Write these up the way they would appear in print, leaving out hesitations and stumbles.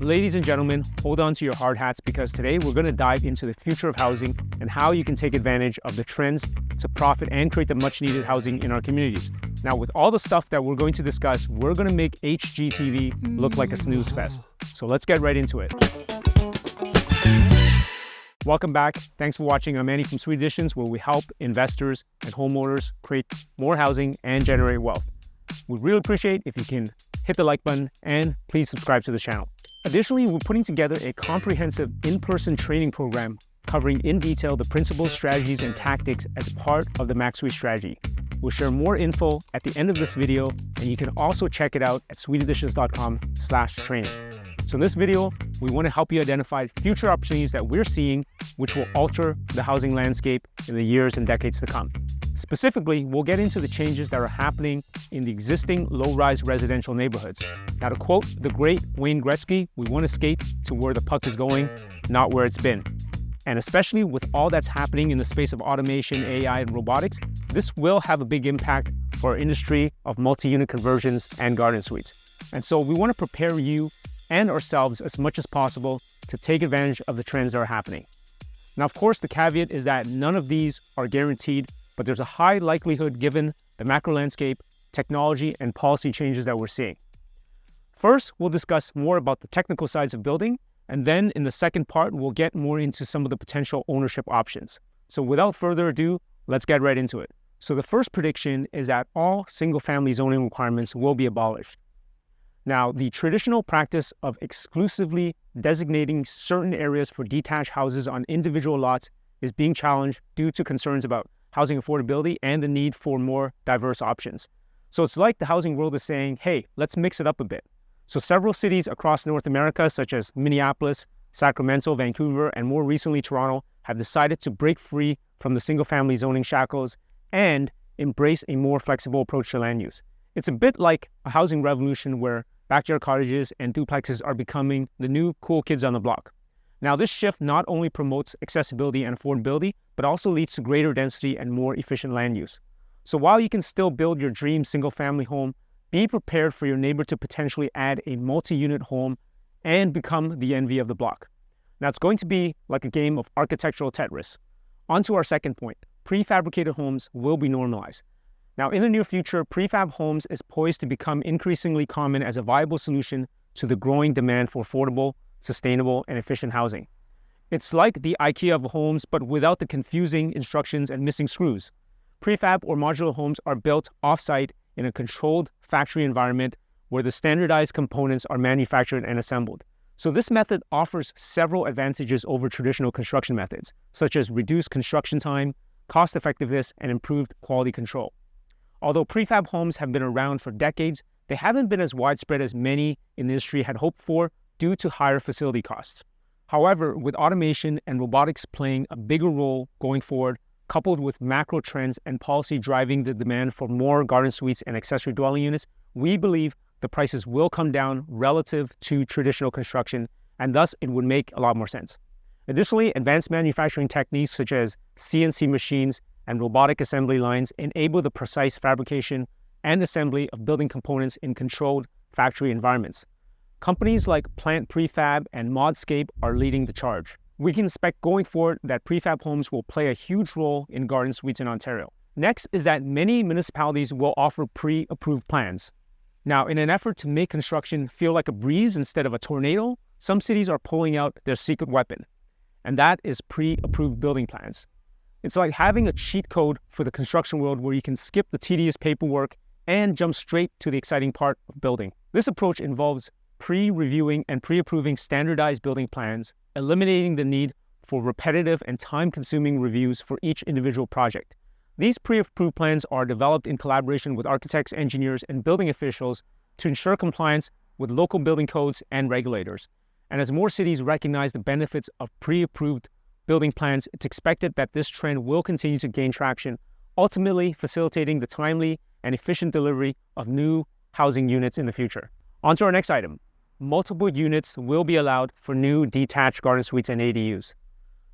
Ladies and gentlemen, hold on to your hard hats because today we're going to dive into the future of housing and how you can take advantage of the trends to profit and create the much needed housing in our communities. Now, with all the stuff that we're going to discuss, we're going to make HGTV look like a snooze fest. So let's get right into it. Welcome back. Thanks for watching. I'm Manny from Sweet Additions, where we help investors and homeowners create more housing and generate wealth. We'd really appreciate if you can hit the like button and please subscribe to the channel. Additionally, we're putting together a comprehensive in-person training program covering in detail the principles, strategies, and tactics as part of the MaxSuite strategy. We'll share more info at the end of this video, and you can also check it out at sweetadditions.com/training. So in this video, we want to help you identify future opportunities that we're seeing, which will alter the housing landscape in the years and decades to come. Specifically, we'll get into the changes that are happening in the existing low-rise residential neighborhoods. Now, to quote the great Wayne Gretzky, we want to skate to where the puck is going, not where it's been. And especially with all that's happening in the space of automation, AI, and robotics, this will have a big impact for our industry of multi-unit conversions and garden suites. And so we want to prepare you and ourselves as much as possible to take advantage of the trends that are happening. Now, of course, the caveat is that none of these are guaranteed, but there's a high likelihood given the macro landscape, technology, and policy changes that we're seeing. First, we'll discuss more about the technical sides of building, and then in the second part, we'll get more into some of the potential ownership options. So without further ado, let's get right into it. So the first prediction is that all single-family zoning requirements will be abolished. Now, the traditional practice of exclusively designating certain areas for detached houses on individual lots is being challenged due to concerns about housing affordability and the need for more diverse options. So it's like the housing world is saying, hey, let's mix it up a bit. So several cities across North America, such as Minneapolis, Sacramento, Vancouver, and more recently Toronto, have decided to break free from the single-family zoning shackles and embrace a more flexible approach to land use. It's a bit like a housing revolution where backyard cottages and duplexes are becoming the new cool kids on the block. Now, this shift not only promotes accessibility and affordability, but also leads to greater density and more efficient land use. So while you can still build your dream single-family home, be prepared for your neighbor to potentially add a multi-unit home and become the envy of the block. Now, it's going to be like a game of architectural Tetris. On to our second point, prefabricated homes will be normalized. Now, in the near future, prefab homes is poised to become increasingly common as a viable solution to the growing demand for affordable, sustainable, and efficient housing. It's like the IKEA of homes, but without the confusing instructions and missing screws. Prefab or modular homes are built off-site in a controlled factory environment where the standardized components are manufactured and assembled. So this method offers several advantages over traditional construction methods, such as reduced construction time, cost effectiveness, and improved quality control. Although prefab homes have been around for decades, they haven't been as widespread as many in the industry had hoped for due to higher facility costs. However, with automation and robotics playing a bigger role going forward, coupled with macro trends and policy driving the demand for more garden suites and accessory dwelling units, we believe the prices will come down relative to traditional construction, and thus it would make a lot more sense. Additionally, advanced manufacturing techniques such as CNC machines and robotic assembly lines enable the precise fabrication and assembly of building components in controlled factory environments. Companies like Plant Prefab and Modscape are leading the charge. We can expect going forward that prefab homes will play a huge role in garden suites in Ontario. Next is that many municipalities will offer pre-approved plans. Now, in an effort to make construction feel like a breeze instead of a tornado, some cities are pulling out their secret weapon, and that is pre-approved building plans. It's like having a cheat code for the construction world where you can skip the tedious paperwork and jump straight to the exciting part of building. This approach involves pre-reviewing and pre-approving standardized building plans, eliminating the need for repetitive and time-consuming reviews for each individual project. These pre-approved plans are developed in collaboration with architects, engineers, and building officials to ensure compliance with local building codes and regulators. And as more cities recognize the benefits of pre-approved building plans, it's expected that this trend will continue to gain traction, ultimately facilitating the timely and efficient delivery of new housing units in the future. On to our next item. Multiple units will be allowed for new detached garden suites and ADUs.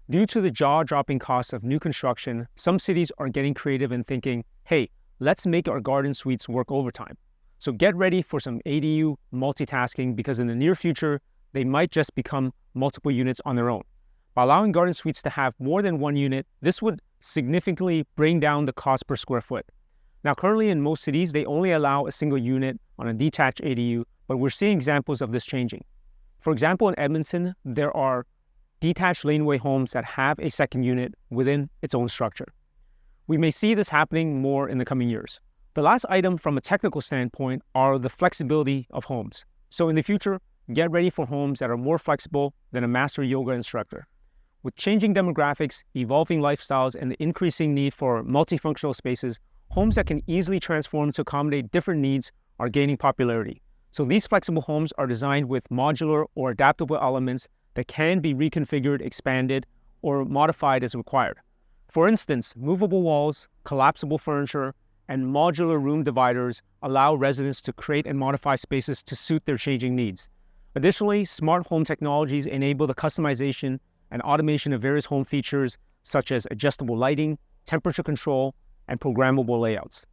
Due to the jaw-dropping costs of new construction, some cities are getting creative and thinking, hey, let's make our garden suites work overtime. So get ready for some ADU multitasking because in the near future, they might just become multiple units on their own. By allowing garden suites to have more than one unit, this would significantly bring down the cost per square foot. Now, currently in most cities, they only allow a single unit on a detached ADU, but we're seeing examples of this changing. For example, in Edmonton, there are detached laneway homes that have a second unit within its own structure. We may see this happening more in the coming years. The last item from a technical standpoint are the flexibility of homes. So in the future, get ready for homes that are more flexible than a master yoga instructor. With changing demographics, evolving lifestyles, and the increasing need for multifunctional spaces, homes that can easily transform to accommodate different needs are gaining popularity. So these flexible homes are designed with modular or adaptable elements that can be reconfigured, expanded, or modified as required. For instance, movable walls, collapsible furniture, and modular room dividers allow residents to create and modify spaces to suit their changing needs. Additionally, smart home technologies enable the customization and automation of various home features such as adjustable lighting, temperature control, and programmable layouts.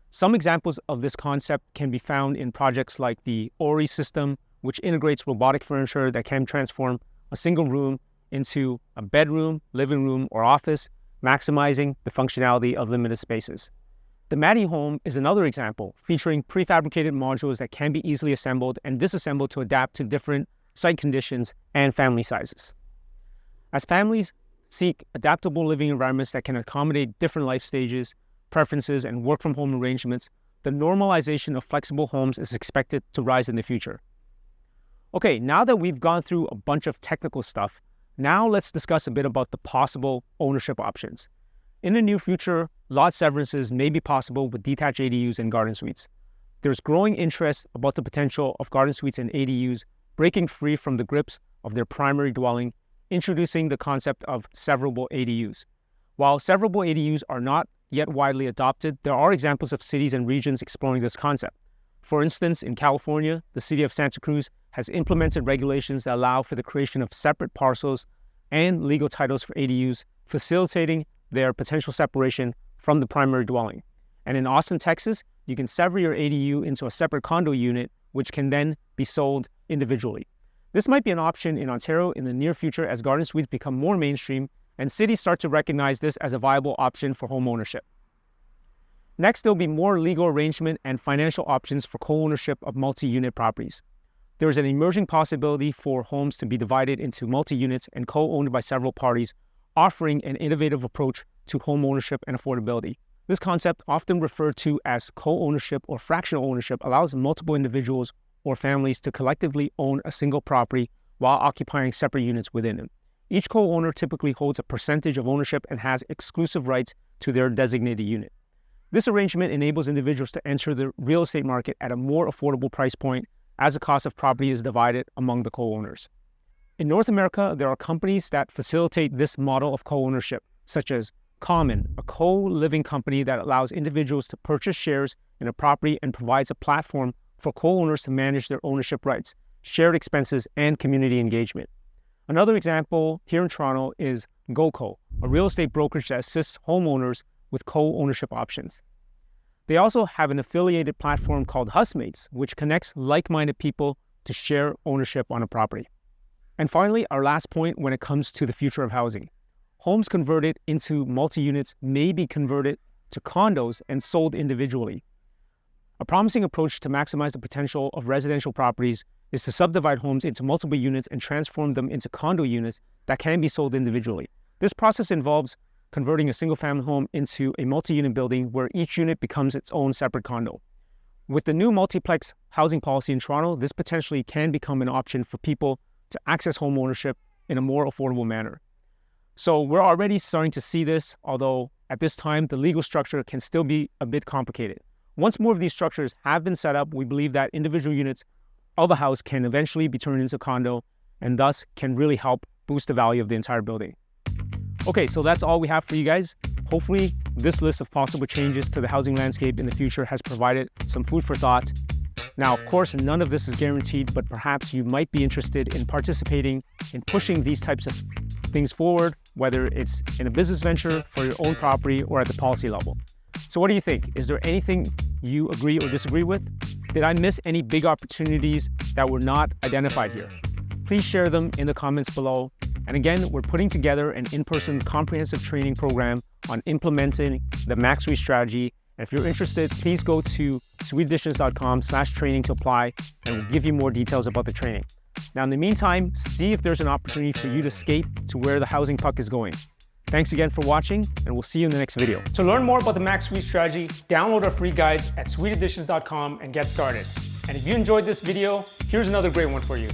Some examples of this concept can be found in projects like the Ori system, which integrates robotic furniture that can transform a single room into a bedroom, living room, or office, maximizing the functionality of limited spaces. The Matty home is another example, featuring prefabricated modules that can be easily assembled and disassembled to adapt to different site conditions and family sizes. As families seek adaptable living environments that can accommodate different life stages, preferences, and work-from-home arrangements, the normalization of flexible homes is expected to rise in the future. Okay, now that we've gone through a bunch of technical stuff, now let's discuss a bit about the possible ownership options. In the near future, lot severances may be possible with detached ADUs and garden suites. There's growing interest about the potential of garden suites and ADUs breaking free from the grips of their primary dwelling, introducing the concept of severable ADUs. While severable ADUs are not yet widely adopted, there are examples of cities and regions exploring this concept. For instance, in California, the city of Santa Cruz has implemented regulations that allow for the creation of separate parcels and legal titles for ADUs, facilitating their potential separation from the primary dwelling. And in Austin, Texas, you can sever your ADU into a separate condo unit, which can then be sold individually. This might be an option in Ontario in the near future as garden suites become more mainstream and cities start to recognize this as a viable option for home ownership. Next, there'll be more legal arrangement and financial options for co-ownership of multi-unit properties. There is an emerging possibility for homes to be divided into multi-units and co-owned by several parties, offering an innovative approach to home ownership and affordability. This concept, often referred to as co-ownership or fractional ownership, allows multiple individuals or families to collectively own a single property while occupying separate units within it. Each co-owner typically holds a percentage of ownership and has exclusive rights to their designated unit. This arrangement enables individuals to enter the real estate market at a more affordable price point as the cost of property is divided among the co-owners. In North America, there are companies that facilitate this model of co-ownership, such as Common, a co-living company that allows individuals to purchase shares in a property and provides a platform for co-owners to manage their ownership rights, shared expenses, and community engagement. Another example here in Toronto is GoCo, a real estate brokerage that assists homeowners with co-ownership options. They also have an affiliated platform called Housemaids, which connects like-minded people to share ownership on a property. And finally, our last point when it comes to the future of housing. Homes converted into multi-units may be converted to condos and sold individually. A promising approach to maximize the potential of residential properties is to subdivide homes into multiple units and transform them into condo units that can be sold individually. This process involves converting a single-family home into a multi-unit building where each unit becomes its own separate condo. With the new multiplex housing policy in Toronto, this potentially can become an option for people to access home ownership in a more affordable manner. So we're already starting to see this, although at this time, the legal structure can still be a bit complicated. Once more of these structures have been set up, we believe that individual units of a house can eventually be turned into a condo and thus can really help boost the value of the entire building. Okay, so that's all we have for you guys. Hopefully, this list of possible changes to the housing landscape in the future has provided some food for thought. Now, of course, none of this is guaranteed, but perhaps you might be interested in participating in pushing these types of things forward, whether it's in a business venture, for your own property, or at the policy level. So what do you think? Is there anything you agree or disagree with? Did I miss any big opportunities that were not identified here? please share them in the comments below. And again, we're putting together an in-person comprehensive training program on implementing the Max Suite strategy. And if you're interested, please go to suiteadditions.com/training to apply, and we'll give you more details about the training. Now, in the meantime, see if there's an opportunity for you to skate to where the housing puck is going. Thanks again for watching, and we'll see you in the next video. To learn more about the Max Suite strategy, download our free guides at suiteadditions.com and get started. And if you enjoyed this video, here's another great one for you.